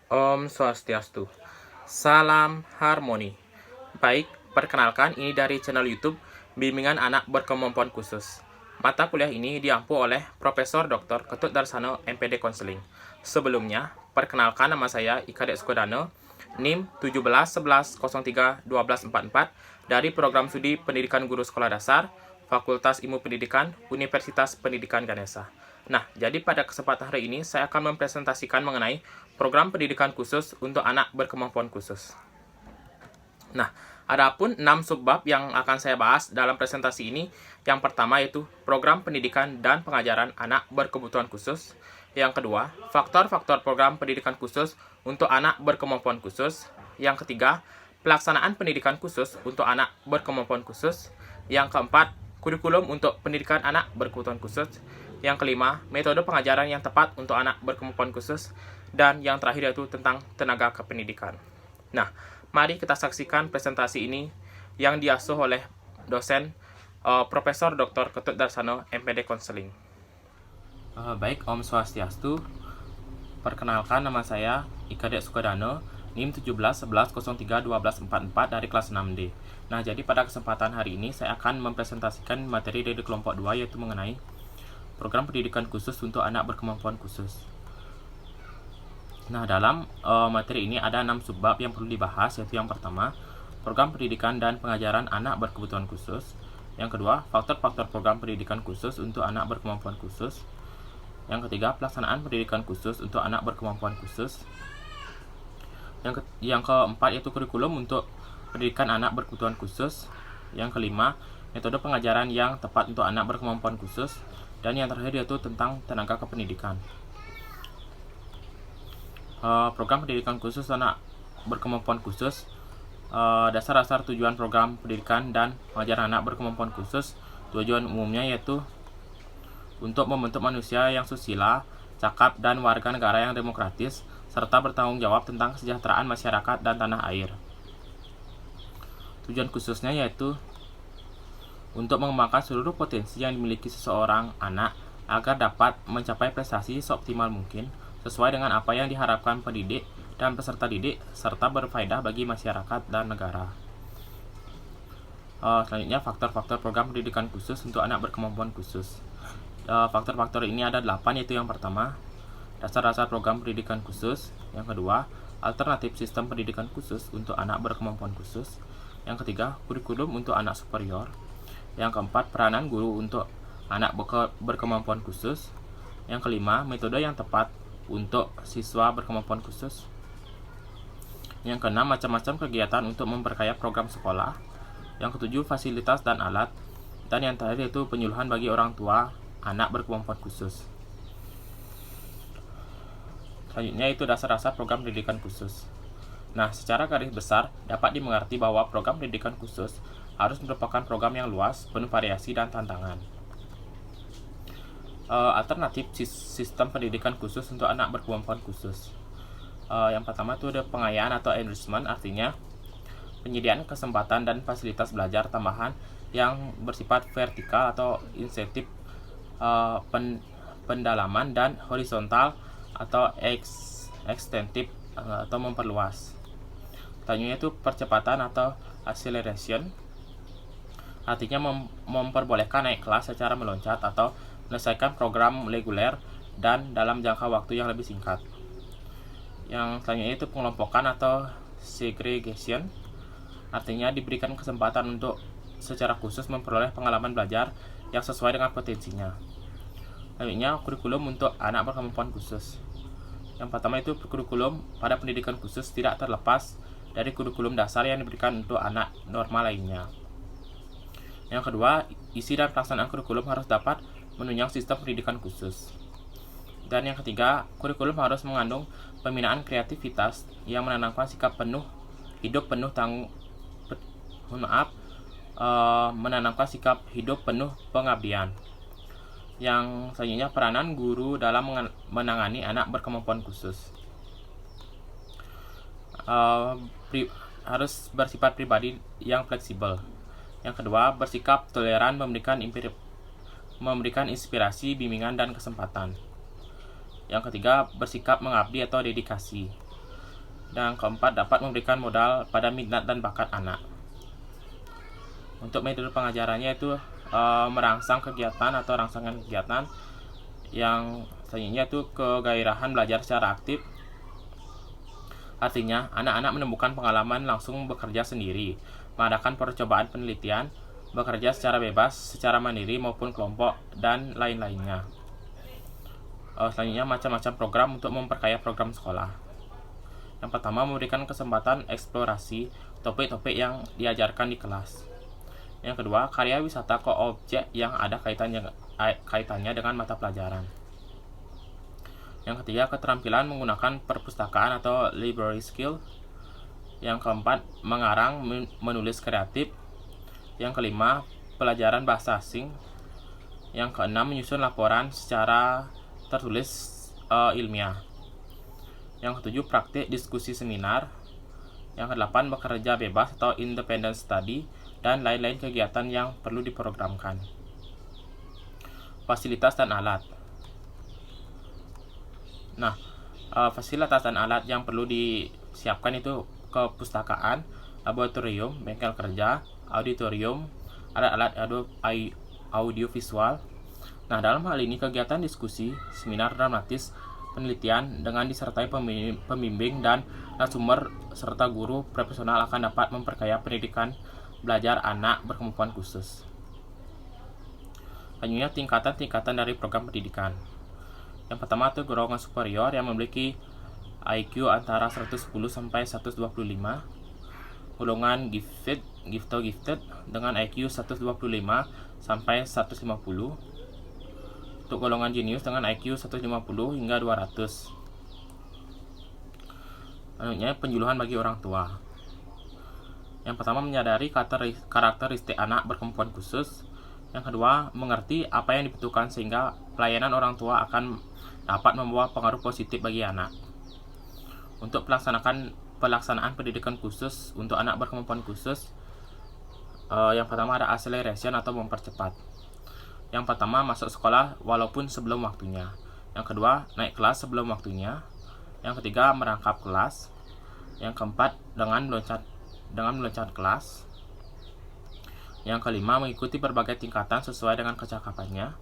Om Swastiastu. Salam harmoni. Baik, perkenalkan ini dari channel YouTube Bimbingan Anak Berkemampuan Khusus. Mata kuliah ini diampu oleh Profesor Dr. Ketut Darsano, MPD Konseling. Sebelumnya, perkenalkan nama saya Ika Skodano, NIM 1711031244 dari Program Studi Pendidikan Guru Sekolah Dasar, Fakultas Ilmu Pendidikan, Universitas Pendidikan Ganesha. Nah, jadi pada kesempatan hari ini saya akan mempresentasikan mengenai program pendidikan khusus untuk anak berkemampuan khusus. Nah, adapun 6 subbab yang akan saya bahas dalam presentasi ini. Yang pertama yaitu program pendidikan dan pengajaran anak berkebutuhan khusus. Yang kedua, faktor-faktor program pendidikan khusus untuk anak berkemampuan khusus. Yang ketiga, pelaksanaan pendidikan khusus untuk anak berkemampuan khusus. Yang keempat, kurikulum untuk pendidikan anak berkebutuhan khusus. Yang kelima, metode pengajaran yang tepat untuk anak berkemampuan khusus. Dan yang terakhir yaitu tentang tenaga kependidikan. Nah, mari kita saksikan presentasi ini yang diasuh oleh dosen Profesor Dr. Ketut Darsano, MPD Konseling. Baik, Om Swastiastu. Perkenalkan, nama saya Ika Skodano, NIM 1711031244 dari kelas 6D. Nah, jadi pada kesempatan hari ini saya akan mempresentasikan materi dari kelompok 2 yaitu mengenai program pendidikan khusus untuk anak berkemampuan khusus. Nah, dalam materi ini ada 6 subbab yang perlu dibahas, yaitu yang pertama, program pendidikan dan pengajaran anak berkebutuhan khusus. Yang kedua, faktor-faktor program pendidikan khusus untuk anak berkemampuan khusus. Yang ketiga, pelaksanaan pendidikan khusus untuk anak berkemampuan khusus. Yang keempat yaitu kurikulum untuk pendidikan anak berkebutuhan khusus. Yang kelima, metode pengajaran yang tepat untuk anak berkemampuan khusus. Dan yang terakhir yaitu tentang tenaga kependidikan. Program pendidikan khusus anak berkemampuan khusus. Dasar-dasar tujuan program pendidikan dan pengajaran anak berkemampuan khusus. Tujuan umumnya yaitu untuk membentuk manusia yang susila, cakap, dan warga negara yang demokratis, serta bertanggung jawab tentang kesejahteraan masyarakat dan tanah air. Tujuan khususnya yaitu untuk mengembangkan seluruh potensi yang dimiliki seseorang anak agar dapat mencapai prestasi seoptimal mungkin sesuai dengan apa yang diharapkan pendidik dan peserta didik serta berfaedah bagi masyarakat dan negara. Selanjutnya, faktor-faktor program pendidikan khusus untuk anak berkemampuan khusus. Faktor-faktor ini ada 8, yaitu yang pertama, dasar-dasar program pendidikan khusus. Yang kedua, alternatif sistem pendidikan khusus untuk anak berkemampuan khusus. Yang ketiga, kurikulum untuk anak superior. Yang keempat, peranan guru untuk anak berkemampuan khusus. Yang kelima, metode yang tepat untuk siswa berkemampuan khusus. Yang keenam, macam-macam kegiatan untuk memperkaya program sekolah. Yang ketujuh, fasilitas dan alat. Dan yang terakhir yaitu penyuluhan bagi orang tua anak berkemampuan khusus. Selanjutnya itu dasar-dasar program pendidikan khusus. Nah, secara garis besar dapat dimengerti bahwa program pendidikan khusus harus merupakan program yang luas, penuh variasi dan tantangan. Alternatif sistem pendidikan khusus untuk anak berkemampuan khusus. Yang pertama itu ada pengayaan atau enrichment, artinya penyediaan kesempatan dan fasilitas belajar tambahan yang bersifat vertikal atau insentif pendalaman, dan horizontal atau ekstensif atau memperluas. Selanjutnya itu percepatan atau acceleration, artinya memperbolehkan naik kelas secara meloncat atau menyelesaikan program reguler dan dalam jangka waktu yang lebih singkat. Yang selanjutnya itu pengelompokan atau segregation, artinya diberikan kesempatan untuk secara khusus memperoleh pengalaman belajar yang sesuai dengan potensinya. Selanjutnya, kurikulum untuk anak berkemampuan khusus. Yang pertama itu kurikulum pada pendidikan khusus tidak terlepas dari kurikulum dasar yang diberikan untuk anak normal lainnya. Yang kedua, isi dan pelaksanaan kurikulum harus dapat menunjang sistem pendidikan khusus. Dan yang ketiga, kurikulum harus mengandung pembinaan kreativitas yang menanamkan sikap menanamkan sikap hidup penuh pengabdian. Yang selanjutnya, peranan guru dalam menangani anak berkemampuan khusus. Harus bersifat pribadi yang fleksibel. Yang kedua, bersikap toleran, memberikan inspirasi, bimbingan, dan kesempatan. Yang ketiga, bersikap mengabdi atau dedikasi. Dan keempat, dapat memberikan modal pada minat dan bakat anak. Untuk metode pengajarannya itu merangsang kegiatan atau rangsangan kegiatan yang selanjutnya itu kegairahan belajar secara aktif. Artinya, anak-anak menemukan pengalaman langsung bekerja sendiri, mengadakan percobaan penelitian, bekerja secara bebas, secara mandiri maupun kelompok, dan lain-lainnya. Selanjutnya, macam-macam program untuk memperkaya program sekolah. Yang pertama, memberikan kesempatan eksplorasi topik-topik yang diajarkan di kelas. Yang kedua, karya wisata ke objek yang ada kaitannya dengan mata pelajaran. Yang ketiga, keterampilan menggunakan perpustakaan atau library skill. Yang keempat, mengarang, menulis kreatif. Yang kelima, pelajaran bahasa asing. Yang keenam, menyusun laporan secara tertulis ilmiah. Yang ketujuh, praktik diskusi seminar. Yang kedelapan, bekerja bebas atau independent study, dan lain-lain kegiatan yang perlu diprogramkan. Fasilitas dan alat. Nah, fasilitas dan alat yang perlu disiapkan itu kepustakaan, laboratorium, bengkel kerja, auditorium, alat-alat audio visual. Nah, dalam hal ini kegiatan diskusi, seminar dramatis, penelitian dengan disertai pembimbing dan narasumber serta guru profesional akan dapat memperkaya pendidikan belajar anak berkemampuan khusus. Selanjutnya, tingkatan-tingkatan dari program pendidikan. Yang pertama itu golongan superior yang memiliki IQ antara 110 sampai 125. Golongan gifted dengan IQ 125 sampai 150. Untuk golongan jenius dengan IQ 150 hingga 200. Selanjutnya, penyuluhan bagi orang tua. Yang pertama, menyadari karakteristik anak berkemampuan khusus. Yang kedua, mengerti apa yang dibutuhkan sehingga pelayanan orang tua akan dapat membawa pengaruh positif bagi anak. Untuk pelaksanaan pendidikan khusus untuk anak berkemampuan khusus, yang pertama ada acceleration atau mempercepat. Yang pertama, masuk sekolah walaupun sebelum waktunya. Yang kedua, naik kelas sebelum waktunya. Yang ketiga, merangkap kelas. Yang keempat, dengan meloncat kelas. Yang kelima, mengikuti berbagai tingkatan sesuai dengan kecakapannya.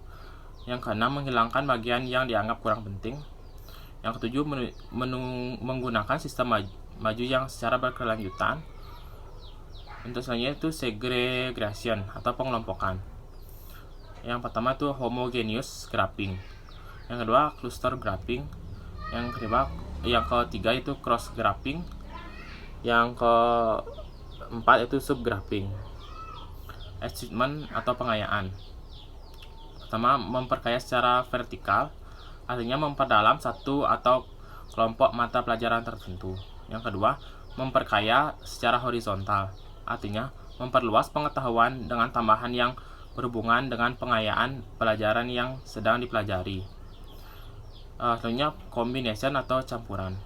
Yang keenam, menghilangkan bagian yang dianggap kurang penting. Yang ketujuh, menggunakan sistem maju yang secara berkelanjutan. Untuk selanjutnya itu segregation atau pengelompokan. Yang pertama itu homogeneous grouping. Yang kedua, cluster grouping. Yang ketiga itu cross grouping. Yang keempat itu sub grouping. Achievement atau pengayaan. Pertama, memperkaya secara vertikal, artinya memperdalam satu atau kelompok mata pelajaran tertentu. Yang kedua, memperkaya secara horizontal, artinya memperluas pengetahuan dengan tambahan yang berhubungan dengan pengayaan pelajaran yang sedang dipelajari. Selanjutnya, combination atau campuran.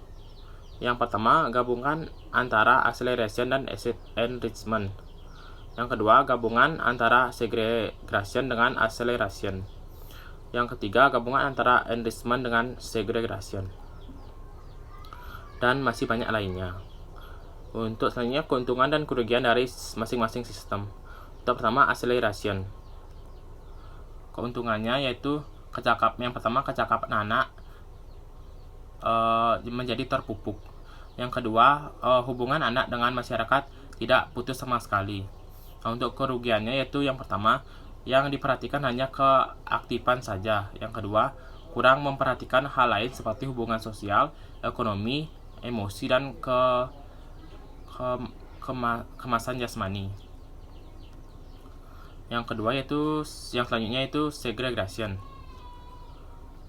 Yang pertama, gabungan antara acceleration dan enrichment. Yang kedua, gabungan antara segregation dengan acceleration. Yang ketiga, gabungan antara enrichment dengan segregation. Dan masih banyak lainnya. Untuk selanjutnya, keuntungan dan kerugian dari masing-masing sistem. Untuk pertama, acceleration. Keuntungannya yaitu yang pertama, kecakapan anak menjadi terpupuk. Yang kedua, hubungan anak dengan masyarakat tidak putus sama sekali. Nah, untuk kerugiannya yaitu yang pertama, yang diperhatikan hanya keaktifan saja. Yang kedua, kurang memperhatikan hal lain seperti hubungan sosial, ekonomi, emosi, dan kemasan jasmani. Yang kedua yaitu yang selanjutnya itu segregation.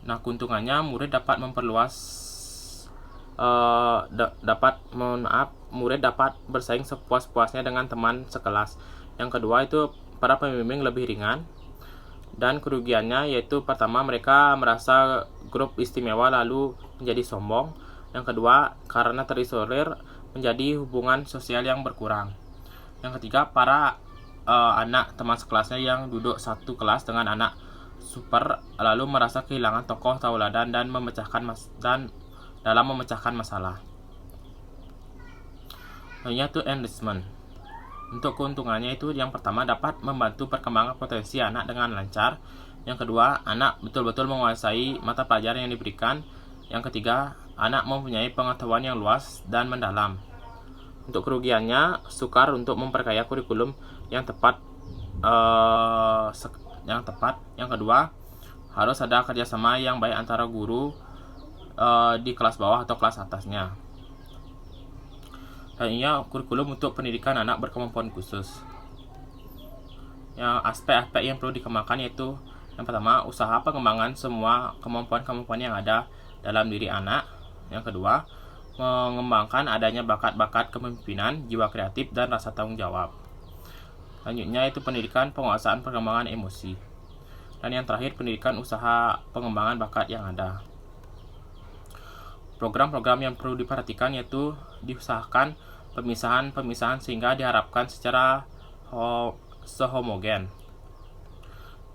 Nah, keuntungannya murid dapat murid dapat bersaing sepuas-puasnya dengan teman sekelas. Yang kedua itu para pembimbing lebih ringan. Dan kerugiannya yaitu pertama, mereka merasa grup istimewa lalu menjadi sombong. Yang kedua, karena terisolir menjadi hubungan sosial yang berkurang. Yang ketiga, para anak teman sekelasnya yang duduk satu kelas dengan anak super lalu merasa kehilangan tokoh tauladan dalam memecahkan masalah. Lainnya itu enrichment. Untuk keuntungannya itu yang pertama dapat membantu perkembangan potensi anak dengan lancar. Yang kedua, anak betul-betul menguasai mata pelajaran yang diberikan. Yang ketiga, anak mempunyai pengetahuan yang luas dan mendalam. Untuk kerugiannya, sukar untuk memperkaya kurikulum yang tepat. Yang kedua, harus ada kerjasama yang baik antara guru di kelas bawah atau kelas atasnya. Selanjutnya, kurikulum untuk pendidikan anak berkemampuan khusus. Yang aspek-aspek yang perlu dikembangkan yaitu yang pertama, usaha pengembangan semua kemampuan-kemampuan yang ada dalam diri anak. Yang kedua, mengembangkan adanya bakat-bakat kepemimpinan, jiwa kreatif, dan rasa tanggung jawab. Selanjutnya itu pendidikan penguasaan perkembangan emosi. Dan yang terakhir, pendidikan usaha pengembangan bakat yang ada. Program-program yang perlu diperhatikan yaitu diusahakan pemisahan-pemisahan sehingga diharapkan secara sehomogen.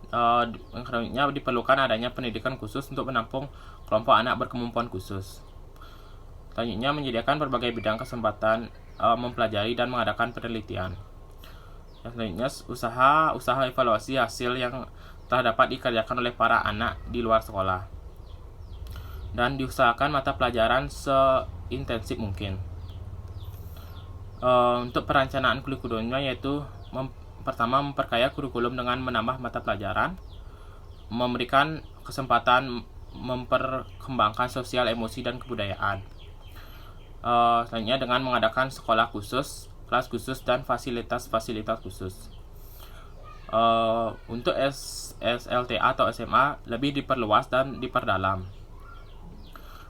Selanjutnya diperlukan adanya pendidikan khusus untuk menampung kelompok anak berkemampuan khusus. Selanjutnya menyediakan berbagai bidang kesempatan mempelajari dan mengadakan penelitian. Selanjutnya usaha evaluasi hasil yang telah dapat dikerjakan oleh para anak di luar sekolah. Dan diusahakan mata pelajaran seintensif mungkin. Untuk perencanaan kurikulumnya yaitu pertama memperkaya kurikulum dengan menambah mata pelajaran, memberikan kesempatan memperkembangkan sosial, emosi, dan kebudayaan. Selanjutnya dengan mengadakan sekolah khusus, kelas khusus, dan fasilitas-fasilitas khusus. Untuk SLTA atau SMA lebih diperluas dan diperdalam.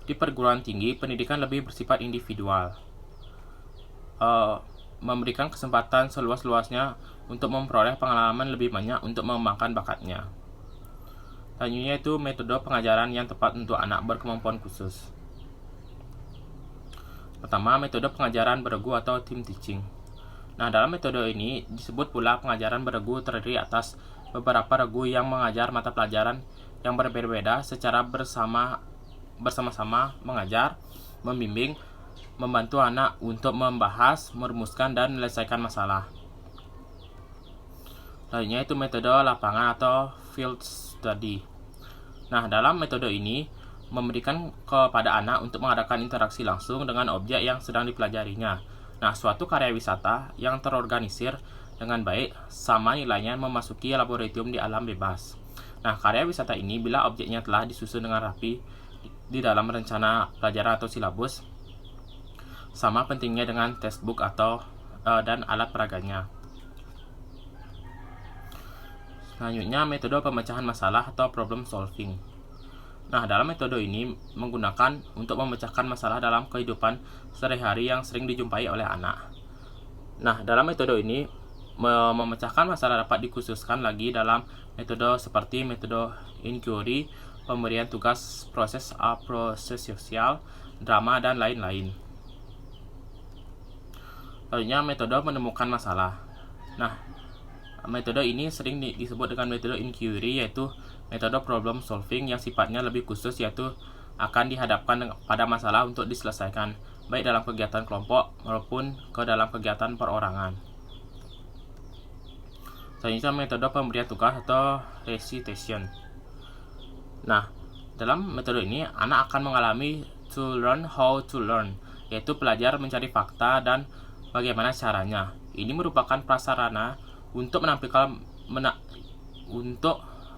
Di perguruan tinggi, pendidikan lebih bersifat individual. Memberikan kesempatan seluas-luasnya untuk memperoleh pengalaman lebih banyak untuk mengembangkan bakatnya. Selanjutnya itu metode pengajaran yang tepat untuk anak berkemampuan khusus. Pertama, metode pengajaran beregu atau team teaching. Nah, dalam metode ini disebut pula pengajaran beregu terdiri atas beberapa regu yang mengajar mata pelajaran yang berbeda-beda secara bersama-sama mengajar, membimbing, membantu anak untuk membahas, merumuskan, dan menyelesaikan masalah. Selanjutnya itu metode lapangan atau field study. Nah, dalam metode ini memberikan kepada anak untuk mengadakan interaksi langsung dengan objek yang sedang dipelajarinya. Nah, suatu karya wisata yang terorganisir dengan baik sama nilainya memasuki laboratorium di alam bebas. Nah, karya wisata ini bila objeknya telah disusun dengan rapi di dalam rencana pelajaran atau silabus, sama pentingnya dengan textbook dan alat peraganya. Selanjutnya, metode pemecahan masalah atau problem solving. Nah, dalam metode ini menggunakan untuk memecahkan masalah dalam kehidupan sehari-hari yang sering dijumpai oleh anak. Nah, dalam metode ini memecahkan masalah dapat dikhususkan lagi dalam metode seperti metode inquiry, pemberian tugas, proses sosial, drama, dan lain-lain. Selanjutnya, metode menemukan masalah. Nah, metode ini sering disebut dengan metode inquiry, yaitu metode problem solving yang sifatnya lebih khusus, yaitu akan dihadapkan pada masalah untuk diselesaikan, baik dalam kegiatan kelompok maupun ke dalam kegiatan perorangan. Selanjutnya, metode pemberian tugas atau recitation. Nah, dalam metode ini anak akan mengalami to learn how to learn, yaitu belajar mencari fakta dan bagaimana caranya. Ini merupakan prasarana untuk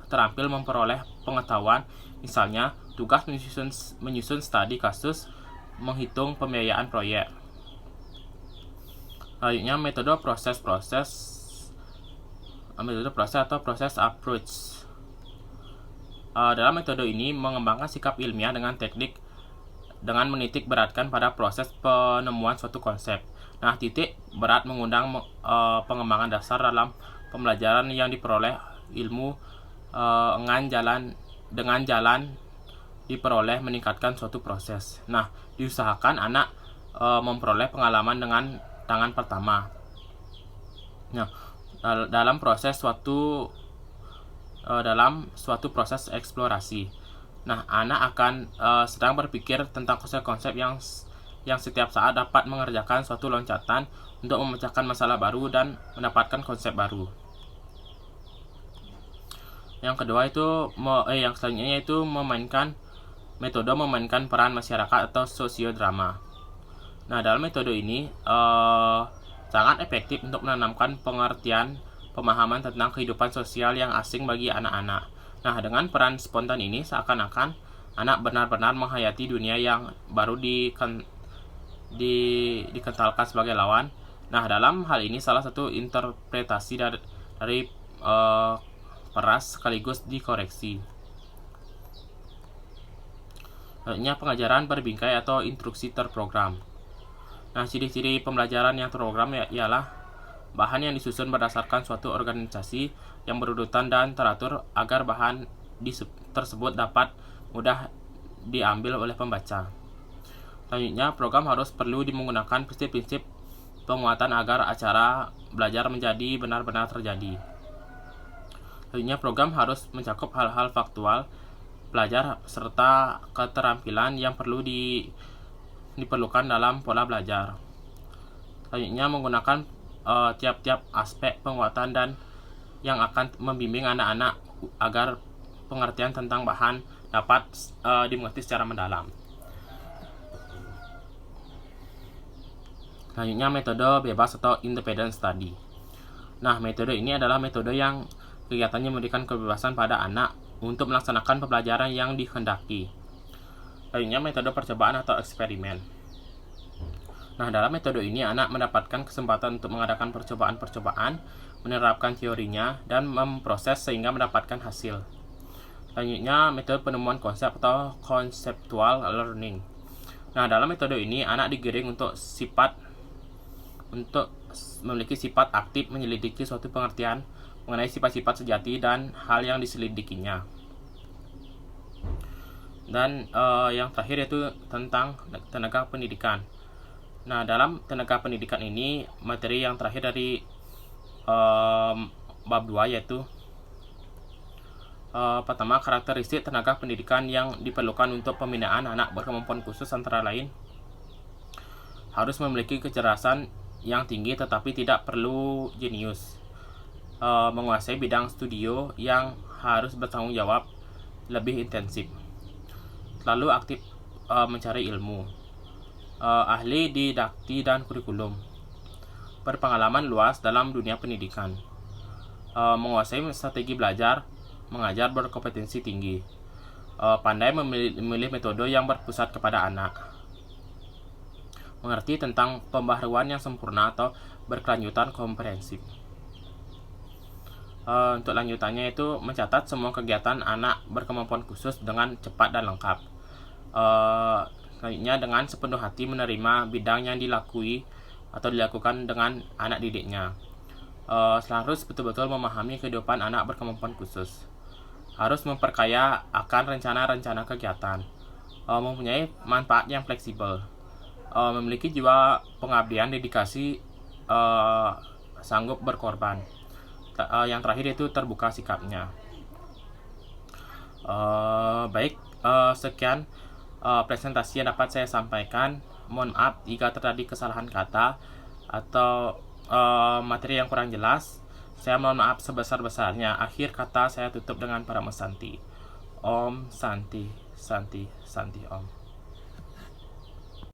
terampil memperoleh pengetahuan, misalnya tugas menyusun studi kasus, menghitung pembiayaan proyek. Selanjutnya, metode proses atau proses approach. Dalam metode ini mengembangkan sikap ilmiah dengan teknik dengan menitik beratkan pada proses penemuan suatu konsep. Nah, titik berat mengundang pengembangan dasar dalam pembelajaran yang diperoleh ilmu dengan jalan diperoleh meningkatkan suatu proses. Nah, diusahakan anak memperoleh pengalaman dengan tangan pertama. Nah, dalam suatu proses eksplorasi. Nah, anak akan sedang berpikir tentang konsep-konsep yang setiap saat dapat mengerjakan suatu loncatan untuk memecahkan masalah baru dan mendapatkan konsep baru. Yang kedua itu yang selanjutnya itu metode memainkan peran masyarakat atau sosiodrama. Nah, dalam metode ini sangat efektif untuk menanamkan pengertian pemahaman tentang kehidupan sosial yang asing bagi anak-anak. Nah, dengan peran spontan ini seakan-akan anak benar-benar menghayati dunia yang baru dikentalkan sebagai lawan. Nah, dalam hal ini salah satu interpretasi dari peras sekaligus dikoreksi. Selanjutnya pengajaran berbingkai atau instruksi terprogram. Nah, ciri-ciri pembelajaran yang terprogram ialah bahan yang disusun berdasarkan suatu organisasi yang berurutan dan teratur agar bahan tersebut dapat mudah diambil oleh pembaca. Selanjutnya, program harus perlu menggunakan prinsip-prinsip penguatan agar acara belajar menjadi benar-benar terjadi. Selanjutnya, program harus mencakup hal-hal faktual belajar serta keterampilan yang diperlukan dalam pola belajar. Selanjutnya, menggunakan tiap-tiap aspek penguatan dan yang akan membimbing anak-anak agar pengertian tentang bahan dapat dimengerti secara mendalam. Selanjutnya, metode bebas atau independent study. Nah, metode ini adalah metode yang kegiatannya memberikan kebebasan pada anak untuk melaksanakan pembelajaran yang dikehendaki. Selanjutnya, metode percobaan atau eksperimen. Nah, dalam metode ini anak mendapatkan kesempatan untuk mengadakan percobaan-percobaan, menerapkan teorinya, dan memproses sehingga mendapatkan hasil. Selanjutnya, metode penemuan konsep atau conceptual learning. Nah, dalam metode ini anak digiring untuk memiliki sifat aktif menyelidiki suatu pengertian mengenai sifat-sifat sejati dan hal yang diselidikinya. Dan yang terakhir yaitu tentang tenaga pendidikan. Nah, dalam tenaga pendidikan ini materi yang terakhir dari bab 2 yaitu pertama, karakteristik tenaga pendidikan yang diperlukan untuk pembinaan anak berkemampuan khusus antara lain harus memiliki kecerdasan yang tinggi tetapi tidak perlu jenius, menguasai bidang studio yang harus bertanggung jawab lebih intensif, selalu aktif mencari ilmu, ahli didakti dan kurikulum, berpengalaman luas dalam dunia pendidikan, menguasai strategi belajar mengajar berkompetensi tinggi, pandai memilih metode yang berpusat kepada anak, mengerti tentang pembaharuan yang sempurna atau berkelanjutan komprehensif. Untuk lanjutannya itu mencatat semua kegiatan anak berkemampuan khusus dengan cepat dan lengkap. Selanjutnya dengan sepenuh hati menerima bidang yang dilakukan dengan anak didiknya. Harus betul-betul memahami kehidupan anak berkemampuan khusus. Harus memperkaya akan rencana-rencana kegiatan. Mempunyai manfaat yang fleksibel. Memiliki jiwa pengabdian, dedikasi, sanggup berkorban. Yang terakhir itu terbuka sikapnya. Sekian presentasi yang dapat saya sampaikan. Mohon maaf jika terjadi kesalahan kata atau materi yang kurang jelas. Saya mohon maaf sebesar-besarnya. Akhir kata saya tutup dengan Paramasanti. Om Santi Santi Santi Om.